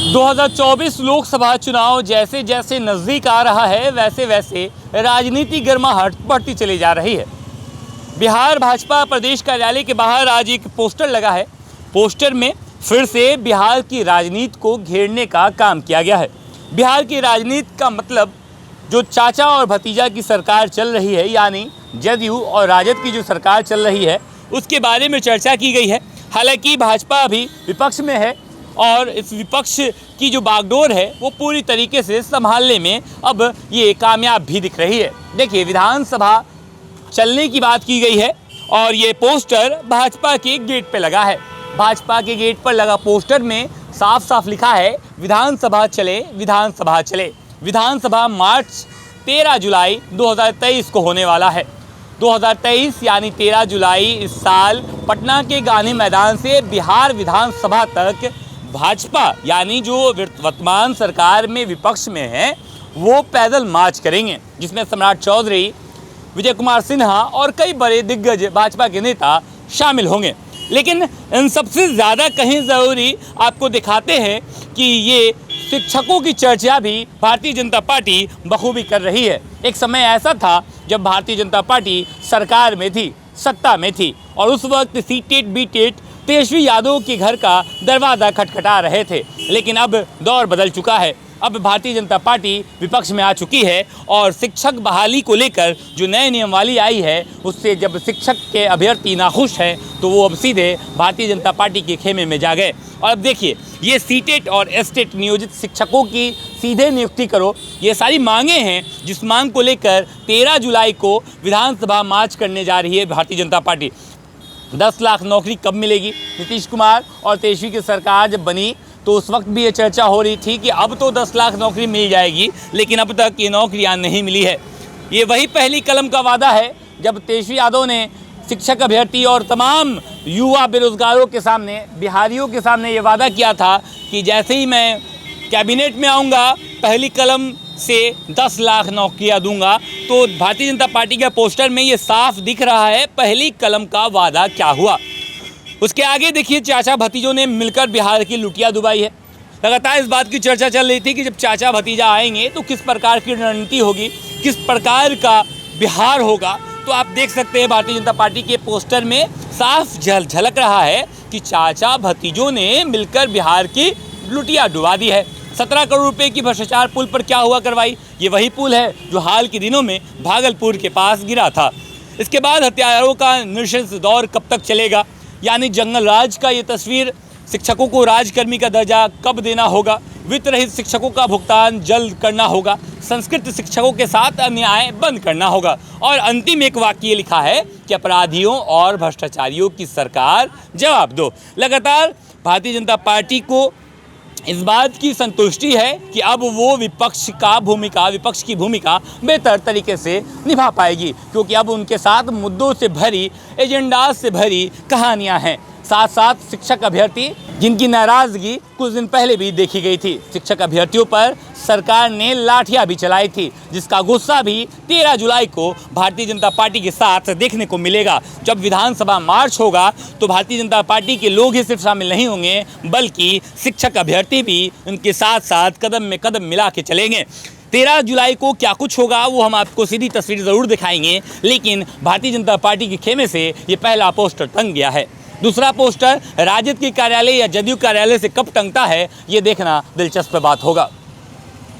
2024 लोकसभा चुनाव जैसे जैसे नज़दीक आ रहा है वैसे वैसे राजनीति गर्माहट बढ़ती चली जा रही है। बिहार भाजपा प्रदेश कार्यालय के बाहर आज एक पोस्टर लगा है। पोस्टर में फिर से बिहार की राजनीति को घेरने का काम किया गया है। बिहार की राजनीति का मतलब जो चाचा और भतीजा की सरकार चल रही है, यानी जदयू और राजद की जो सरकार चल रही है, उसके बारे में चर्चा की गई है। हालांकि भाजपा अभी विपक्ष में है और इस विपक्ष की जो बागडोर है वो पूरी तरीके से संभालने में अब ये कामयाब भी दिख रही है। देखिए, विधानसभा चलने की बात की गई है और ये पोस्टर भाजपा के गेट पे लगा है। भाजपा के गेट पर लगा पोस्टर में साफ साफ लिखा है, विधानसभा चले, विधानसभा चले। विधानसभा मार्च 13 जुलाई 2023 को होने वाला है। 2023 यानी 13 जुलाई इस साल पटना के गांधी मैदान से बिहार विधानसभा तक भाजपा यानी जो वर्तमान सरकार में विपक्ष में है वो पैदल मार्च करेंगे, जिसमें सम्राट चौधरी, विजय कुमार सिन्हा और कई बड़े दिग्गज भाजपा के नेता शामिल होंगे। लेकिन इन सबसे ज़्यादा कहीं ज़रूरी आपको दिखाते हैं कि ये शिक्षकों की चर्चा भी भारतीय जनता पार्टी बखूबी कर रही है। एक समय ऐसा था जब भारतीय जनता पार्टी सरकार में थी, सत्ता में थी, और उस वक्त C TET B TET Tejashwi Yadav के घर का दरवाज़ा खटखटा रहे थे। लेकिन अब दौर बदल चुका है। अब भारतीय जनता पार्टी विपक्ष में आ चुकी है और शिक्षक बहाली को लेकर जो नए नियमावली आई है उससे जब शिक्षक के अभ्यर्थी नाखुश हैं तो वो अब सीधे भारतीय जनता पार्टी के खेमे में जा गए। और अब देखिए, ये सीटेट और एसटेट नियोजित शिक्षकों की सीधे नियुक्ति करो, ये सारी मांगे हैं जिस मांग को लेकर 13 जुलाई को विधानसभा मार्च करने जा रही है भारतीय जनता पार्टी। 10 लाख नौकरी कब मिलेगी? नीतीश कुमार और तेजस्वी की सरकार जब बनी तो उस वक्त भी ये चर्चा हो रही थी कि अब तो 10 लाख नौकरी मिल जाएगी, लेकिन अब तक ये नौकरियां नहीं मिली है। ये वही पहली कलम का वादा है जब तेजस्वी यादव ने शिक्षक अभ्यर्थी और तमाम युवा बेरोजगारों के सामने, बिहारियों के सामने ये वादा किया था कि जैसे ही मैं कैबिनेट में आऊँगा पहली कलम से 10 लाख नौकरियां दूंगा। तो भारतीय जनता पार्टी के पोस्टर में ये साफ दिख रहा है पहली कलम का वादा क्या हुआ। उसके आगे देखिए, चाचा भतीजों ने मिलकर बिहार की लुटिया डुबाई है। लगातार इस बात की चर्चा चल रही थी कि जब चाचा भतीजा आएंगे तो किस प्रकार की रणनीति होगी, किस प्रकार का बिहार होगा। तो आप देख सकते हैं भारतीय जनता पार्टी के पोस्टर में साफ झलक रहा है कि चाचा भतीजों ने मिलकर बिहार की लुटिया डुबा दी है। 17 करोड़ रुपए की भ्रष्टाचार पुल पर क्या हुआ कार्रवाई? ये वही पुल है जो हाल के दिनों में भागलपुर के पास गिरा था। इसके बाद हत्यारों का नृशंस दौर कब तक चलेगा, यानी जंगल राज का ये तस्वीर, शिक्षकों को राजकर्मी का दर्जा कब देना होगा, वित्त रहित शिक्षकों का भुगतान जल्द करना होगा, संस्कृत शिक्षकों के साथ अन्याय बंद करना होगा, और अंतिम एक वाक्य लिखा है कि अपराधियों और भ्रष्टाचारियों की सरकार जवाब दो। लगातार भारतीय जनता पार्टी को इस बात की संतुष्टि है कि अब वो विपक्ष की भूमिका बेहतर तरीके से निभा पाएगी, क्योंकि अब उनके साथ मुद्दों से भरी, एजेंडा से भरी कहानियां हैं। साथ साथ शिक्षक अभ्यर्थी जिनकी नाराज़गी कुछ दिन पहले भी देखी गई थी, शिक्षक अभ्यर्थियों पर सरकार ने लाठियां भी चलाई थी, जिसका गुस्सा भी 13 जुलाई को भारतीय जनता पार्टी के साथ देखने को मिलेगा। जब विधानसभा मार्च होगा तो भारतीय जनता पार्टी के लोग ही सिर्फ शामिल नहीं होंगे, बल्कि शिक्षक अभ्यर्थी भी उनके साथ साथ कदम में कदम मिला के चलेंगे। 13 जुलाई को क्या कुछ होगा वो हम आपको सीधी तस्वीर ज़रूर दिखाएंगे, लेकिन भारतीय जनता पार्टी के खेमे से ये पहला पोस्टर टंग गया है। दूसरा पोस्टर राजद के कार्यालय या जदयू कार्यालय से कब टंगता है, ये देखना दिलचस्प बात होगा।